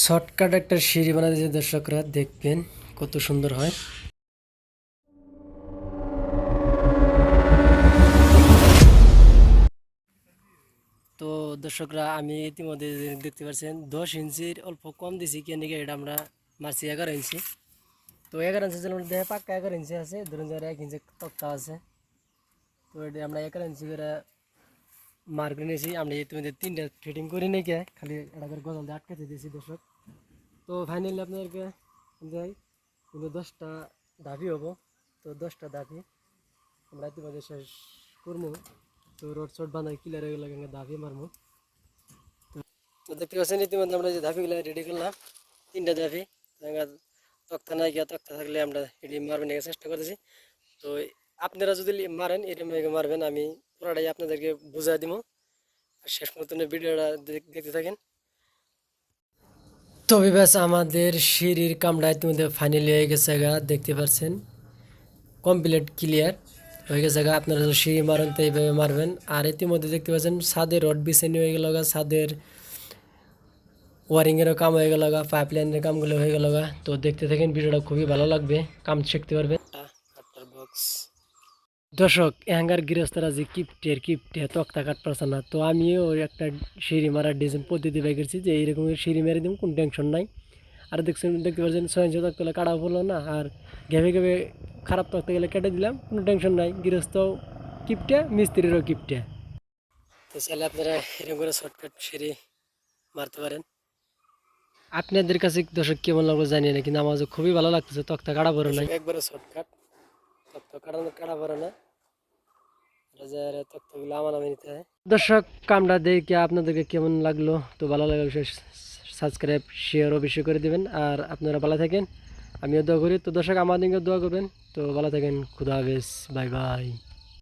Shortcut একটা সিঁড়ি বানাতে যে দর্শকরা দেখবেন কত সুন্দর হয়। তো দর্শকরা আমি ইতিমধ্যে দেখতে পাচ্ছেন 10 ইঞ্চির অল্প কম দিছি কেন কি এটা আমরা মারছি 11 ইঞ্চি। তো 11 ইঞ্চি মধ্যে পাক্কা 11 ইঞ্চি আছে, ধরুন যারা 1 ইঞ্চি তক্তা আছে। তো এটা আমরা 11 ইঞ্চি করে মার করে নিয়েছি। আমরা ইতিমধ্যে 3টা ফিটিং করে নিয়ে গিয়ে খালি এটা করে গজাল দিয়ে আটকাতে দিয়েছি দর্শক। তো ফাইনালি আপনাদেরকে যাই কিন্তু 10টা ধাপি হবো। তো 10টা ধাপি আমরা ইতিমধ্যে শেষ করবো। তো রোড শট বানাই ক্লিয়ার হয়ে গেলে ধাপি মারবো। তো দেখতে পাচ্ছেন ইতিমধ্যে আমরা যে ধাপিগুলো রেডি করলাম, 3টা ধাপি। তক্তা নাই গিয়া, তক্তা থাকলে আমরা এটি মারবেন চেষ্টা করতেছি। তো আপনারা যদি মারেন এরকম মারবেন, আমি পুরোটাই আপনাদেরকে বুঝাই দিব। আর শেষ মতন ভিডিওটা দেখতে থাকেন। তো বিবাস আমাদের সিঁড়ির কামটা ইতিমধ্যে ফাইনালি হয়ে গেছে গা, দেখতে পাচ্ছেন কমপ্লিট ক্লিয়ার হয়ে গেছে গা। আপনারা যদি সিঁড়ি মারেন তো এইভাবে মারবেন। আর ইতিমধ্যে দেখতে পাচ্ছেন ছাদের রড বিছানি হয়ে গেল গা, ছাদের ওয়ারিংয়েরও কাম হয়ে গেল গা, পাইপ লাইনের কামগুলো হয়ে গেল গা। তো দেখতে থাকেন, ভিডিওটা খুবই ভালো লাগবে, কাম শিখতে পারবেন। দর্শক এহাঙ্গার গৃহস্থরা যে কিপটে তক্তা কাট পারছে না, তো আমিও ওই একটা সিঁড়ি মারার ডিজাইন পদ্ধতি বাই করছি যে এইরকম সিঁড়ি মেরে দিব, কোনো টেনশন নাই। আর দেখতে পাচ্ছেন 6 ইঞ্চি তক্তা কাটা পড়লো না, আর ঘেবে ঘেবে খারাপ তক্তা গেলে কেটে দিলাম, কোনো টেনশন নাই। গৃহস্থ কিপটে, মিস্ত্রিরও কিপটে। তো চাইলে আপনারা এরকম করে শর্টকাট সিঁড়ি মারতে পারেন। আপনাদের কাছে দর্শক কেমন লাগলো জানি না, কিন্তু আমার খুবই ভালো লাগতেছে। তক্তা কাটা পড়ে নাই, একবারে শর্টকাট, তক্তা কাটা পড়ে না। দর্শক কামটা দেখে আপনাদেরকে কেমন লাগলো, তো ভালো লাগলে সাবস্ক্রাইব শেয়ার অবশ্যই করে দেবেন। আর আপনারা ভালো থাকেন, আমিও দোয়া করি। তো দর্শক আমাদেরকে দোয়া করবেন। তো ভালো থাকেন, খুদা হাফেজ, বাই বাই।